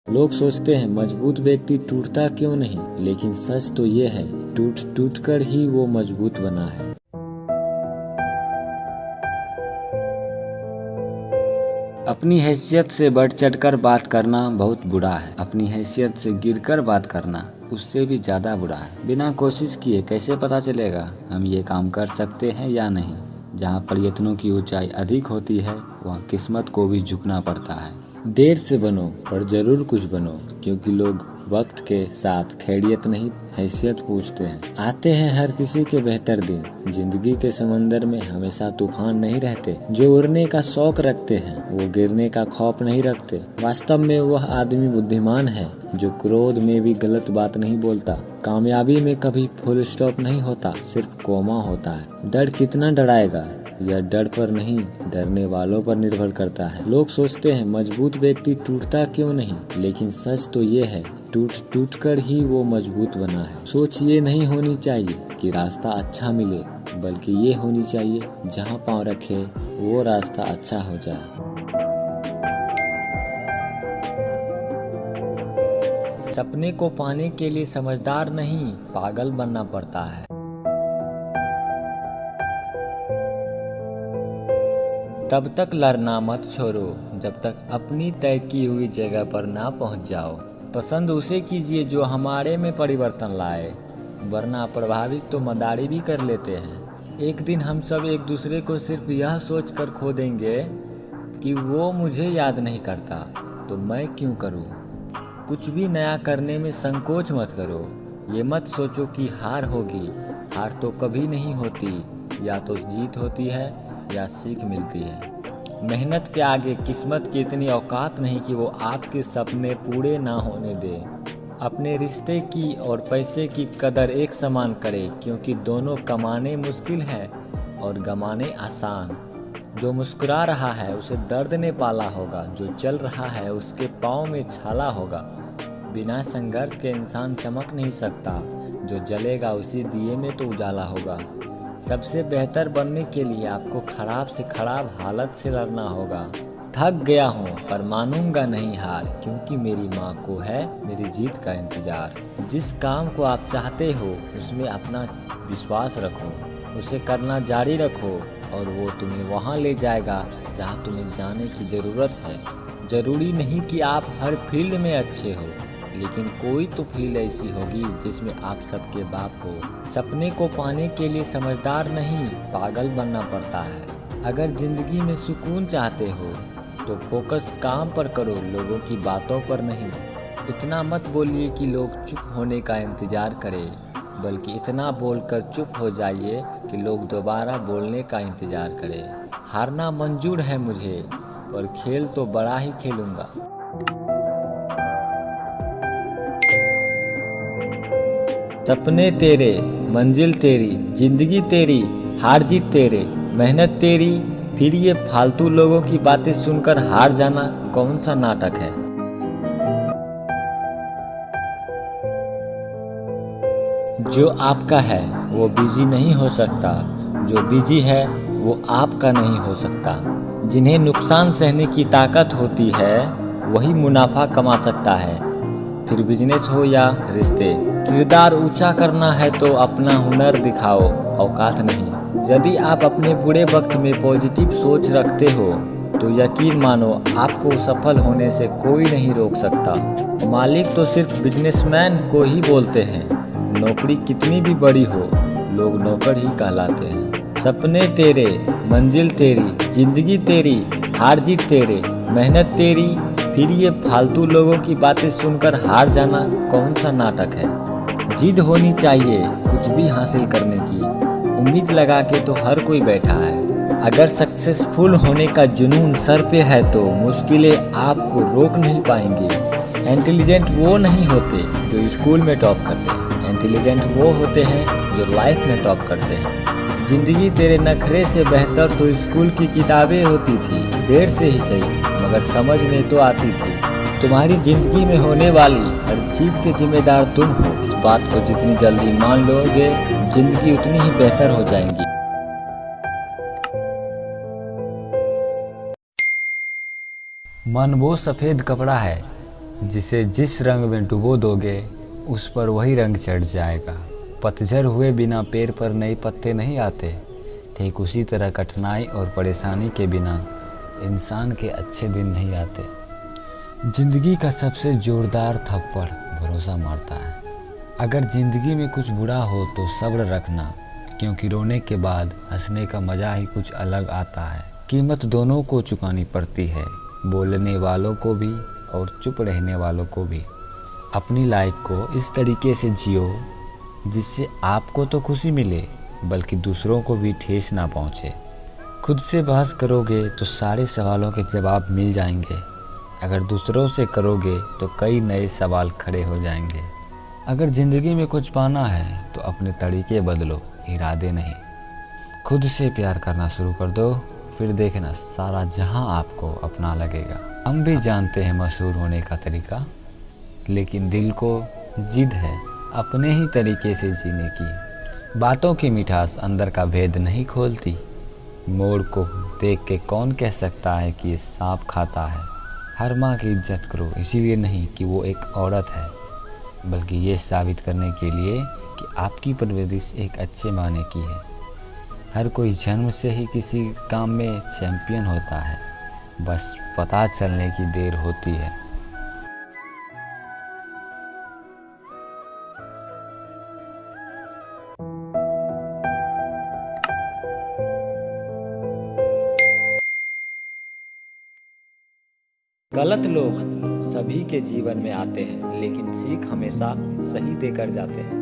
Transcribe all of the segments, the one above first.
लोग सोचते हैं मजबूत व्यक्ति टूटता क्यों नहीं, लेकिन सच तो ये है टूट टूट कर ही वो मजबूत बना है। अपनी हैसियत से बढ़ चढ़कर बात करना बहुत बुरा है। अपनी हैसियत से गिरकर बात करना उससे भी ज़्यादा बुरा है। बिना कोशिश किए कैसे पता चलेगा हम ये काम कर सकते हैं या नहीं। जहाँ प्रयत्नों की ऊंचाई अधिक होती है वहाँ किस्मत को भी झुकना पड़ता है। देर से बनो पर जरूर कुछ बनो, क्योंकि लोग वक्त के साथ खैरियत नहीं हैसियत पूछते हैं। आते हैं हर किसी के बेहतर दिन। जिंदगी के समंदर में हमेशा तूफान नहीं रहते। जो उड़ने का शौक रखते हैं वो गिरने का खौफ नहीं रखते। वास्तव में वह आदमी बुद्धिमान है जो क्रोध में भी गलत बात नहीं बोलता। कामयाबी में कभी फुल स्टॉप नहीं होता, सिर्फ कोमा होता है। डर कितना डराएगा यह डर पर नहीं, डरने वालों पर निर्भर करता है। लोग सोचते हैं मजबूत व्यक्ति टूटता क्यों नहीं, लेकिन सच तो ये है टूट टूट कर ही वो मजबूत बना है। सोच ये नहीं होनी चाहिए कि रास्ता अच्छा मिले, बल्कि ये होनी चाहिए जहाँ पाँव रखे वो रास्ता अच्छा हो जाए। सपने को पाने के लिए समझदार नहीं पागल बनना पड़ता है। तब तक लड़ना मत छोड़ो जब तक अपनी तय की हुई जगह पर ना पहुंच जाओ। पसंद उसे कीजिए जो हमारे में परिवर्तन लाए, वरना प्रभावित तो मदारी भी कर लेते हैं। एक दिन हम सब एक दूसरे को सिर्फ यह सोच कर खो देंगे कि वो मुझे याद नहीं करता तो मैं क्यों करूं। कुछ भी नया करने में संकोच मत करो। ये मत सोचो कि हार होगी। हार तो कभी नहीं होती, या तो जीत होती है या सीख मिलती है। मेहनत के आगे किस्मत की इतनी औकात नहीं कि वो आपके सपने पूरे ना होने दे। अपने रिश्ते की और पैसे की कदर एक समान करें, क्योंकि दोनों कमाने मुश्किल है और गमाने आसान। जो मुस्कुरा रहा है उसे दर्द ने पाला होगा, जो चल रहा है उसके पाँव में छाला होगा। बिना संघर्ष के इंसान चमक नहीं सकता, जो जलेगा उसी दिए में तो उजाला होगा। सबसे बेहतर बनने के लिए आपको खराब से खराब हालत से लड़ना होगा। थक गया हूँ पर मानूंगा नहीं हार, क्योंकि मेरी माँ को है मेरी जीत का इंतजार। जिस काम को आप चाहते हो उसमें अपना विश्वास रखो, उसे करना जारी रखो और वो तुम्हें वहाँ ले जाएगा जहाँ तुम्हें जाने की ज़रूरत है। ज़रूरी नहीं कि आप हर फील्ड में अच्छे हो, लेकिन कोई तो फील्ड ऐसी होगी जिसमें आप सबके बाप हो। सपने को पाने के लिए समझदार नहीं पागल बनना पड़ता है। अगर जिंदगी में सुकून चाहते हो तो फोकस काम पर करो, लोगों की बातों पर नहीं। इतना मत बोलिए कि लोग चुप होने का इंतजार करें, बल्कि इतना बोलकर चुप हो जाइए कि लोग दोबारा बोलने का इंतजार करें। हारना मंजूर है मुझे, पर खेल तो बड़ा ही खेलूंगा। सपने तेरे, मंजिल तेरी, जिंदगी तेरी, हार जीत तेरे, मेहनत तेरी, फिर ये फालतू लोगों की बातें सुनकर हार जाना कौन सा नाटक है। जो आपका है वो बिजी नहीं हो सकता, जो बिजी है वो आपका नहीं हो सकता। जिन्हें नुकसान सहने की ताकत होती है वही मुनाफा कमा सकता है, फिर बिजनेस हो या रिश्ते। किरदार ऊंचा करना है तो अपना हुनर दिखाओ, औकात नहीं। यदि आप अपने बुरे वक्त में पॉजिटिव सोच रखते हो तो यकीन मानो आपको सफल होने से कोई नहीं रोक सकता। मालिक तो सिर्फ बिजनेसमैन को ही बोलते हैं। नौकरी कितनी भी बड़ी हो, लोग नौकर ही कहलाते हैं। सपने तेरे, मंजिल तेरी, जिंदगी तेरी, हार जीत तेरे, मेहनत तेरी, फिर ये फालतू लोगों की बातें सुनकर हार जाना कौन सा नाटक है। जिद होनी चाहिए कुछ भी हासिल करने की, उम्मीद लगा के तो हर कोई बैठा है। अगर सक्सेसफुल होने का जुनून सर पे है तो मुश्किलें आपको रोक नहीं पाएंगे। इंटेलिजेंट वो नहीं होते जो स्कूल में टॉप करते हैं, इंटेलिजेंट वो होते हैं जो लाइफ में टॉप करते हैं। जिंदगी तेरे नखरे से बेहतर तो स्कूल की किताबें होती थी, देर से ही सही मगर समझ में तो आती थी। तुम्हारी जिंदगी में होने वाली हर चीज के जिम्मेदार तुम हो। इस बात को जितनी जल्दी मान लोगे जिंदगी उतनी ही बेहतर हो जाएगी। मन वो सफेद कपड़ा है जिसे जिस रंग में डुबो दोगे उस पर वही रंग चढ़ जाएगा। पतझड़ हुए बिना पेड़ पर नए पत्ते नहीं आते। ठीक उसी तरह कठिनाई और परेशानी के बिना इंसान के अच्छे दिन नहीं आते। जिंदगी का सबसे जोरदार थप्पड़ भरोसा मारता है। अगर जिंदगी में कुछ बुरा हो तो सब्र रखना, क्योंकि रोने के बाद हंसने का मज़ा ही कुछ अलग आता है। कीमत दोनों को चुकानी पड़ती है, बोलने वालों को भी और चुप रहने वालों को भी। अपनी लाइफ को इस तरीके से जियो जिससे आपको तो खुशी मिले बल्कि दूसरों को भी ठेस ना पहुँचे। खुद से बहस करोगे तो सारे सवालों के जवाब मिल जाएंगे। अगर दूसरों से करोगे तो कई नए सवाल खड़े हो जाएंगे। अगर ज़िंदगी में कुछ पाना है तो अपने तरीके बदलो, इरादे नहीं। खुद से प्यार करना शुरू कर दो, फिर देखना सारा जहां आपको अपना लगेगा। हम भी जानते हैं मशहूर होने का तरीका, लेकिन दिल को जिद है अपने ही तरीके से जीने की। बातों की मिठास अंदर का भेद नहीं खोलती। मोड़ को देख के कौन कह सकता है कि ये सांप खाता है। हर माँ की इज्जत करो, इसीलिए नहीं कि वो एक औरत है, बल्कि ये साबित करने के लिए कि आपकी परवरिश एक अच्छे मायने की है। हर कोई जन्म से ही किसी काम में चैंपियन होता है, बस पता चलने की देर होती है। गलत लोग सभी के जीवन में आते हैं, लेकिन सीख हमेशा सही देकर जाते हैं।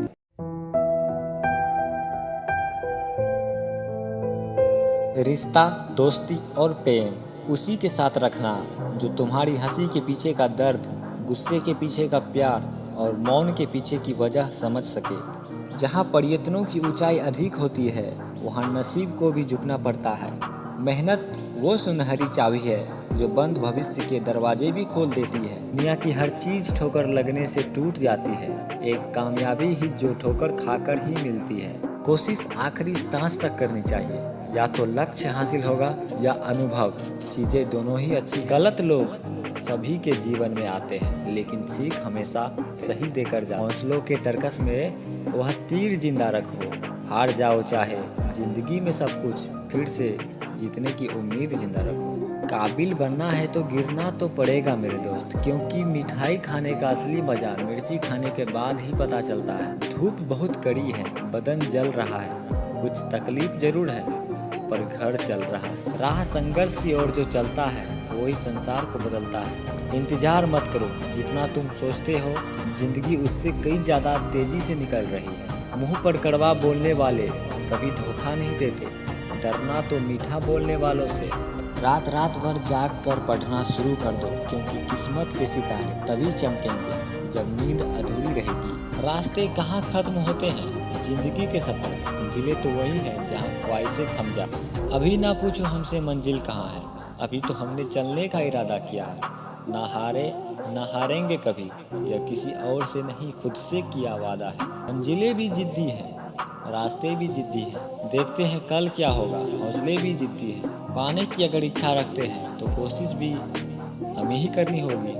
रिश्ता, दोस्ती और प्रेम उसी के साथ रखना जो तुम्हारी हंसी के पीछे का दर्द, गुस्से के पीछे का प्यार और मौन के पीछे की वजह समझ सके। जहाँ प्रयत्नों की ऊंचाई अधिक होती है वहाँ नसीब को भी झुकना पड़ता है। मेहनत वो सुनहरी चाबी है जो बंद भविष्य के दरवाजे भी खोल देती है। दुनिया की हर चीज ठोकर लगने से टूट जाती है, एक कामयाबी ही जो ठोकर खाकर ही मिलती है। कोशिश आखिरी सांस तक करनी चाहिए, या तो लक्ष्य हासिल होगा या अनुभव, चीजें दोनों ही अच्छी। गलत लोग सभी के जीवन में आते हैं, लेकिन सीख हमेशा सही देकर जाओ। हौसलों के तरकस में वह तीर जिंदा रखो। हार जाओ चाहे जिंदगी में सब कुछ, फिर से जीतने की उम्मीद जिंदा रखो। काबिल बनना है तो गिरना तो पड़ेगा मेरे दोस्त, क्योंकि मिठाई खाने का असली मजा मिर्ची खाने के बाद ही पता चलता है। धूप बहुत कड़ी है, बदन जल रहा है, कुछ तकलीफ जरूर है पर घर चल रहा है। राह संघर्ष की ओर जो चलता है वही संसार को बदलता है। इंतजार मत करो, जितना तुम सोचते हो जिंदगी उससे कई ज्यादा तेजी से निकल रही है। मुंह पर कड़वा बोलने वाले कभी धोखा नहीं देते, डरना तो मीठा बोलने वालों से। रात रात भर जाग कर पढ़ना शुरू कर दो, क्योंकि किस्मत के सितारे तभी चमकेंगे जब नींद अधूरी रहेगी। रास्ते कहाँ खत्म होते हैं, जिंदगी के सफर मंजिलें तो वही है जहाँ ख्वाहिशें थम जाए। अभी ना पूछो हमसे मंजिल कहाँ है, अभी तो हमने चलने का इरादा किया है। ना हारे ना हारेंगे कभी, यह किसी और से नहीं खुद से किया वादा है। मंजिलें भी जिद्दी हैं, रास्ते भी जिद्दी हैं, देखते हैं कल क्या होगा। हौसले भी जिद्दी हैं, पाने की अगर इच्छा रखते हैं तो कोशिश भी हमें ही करनी होगी।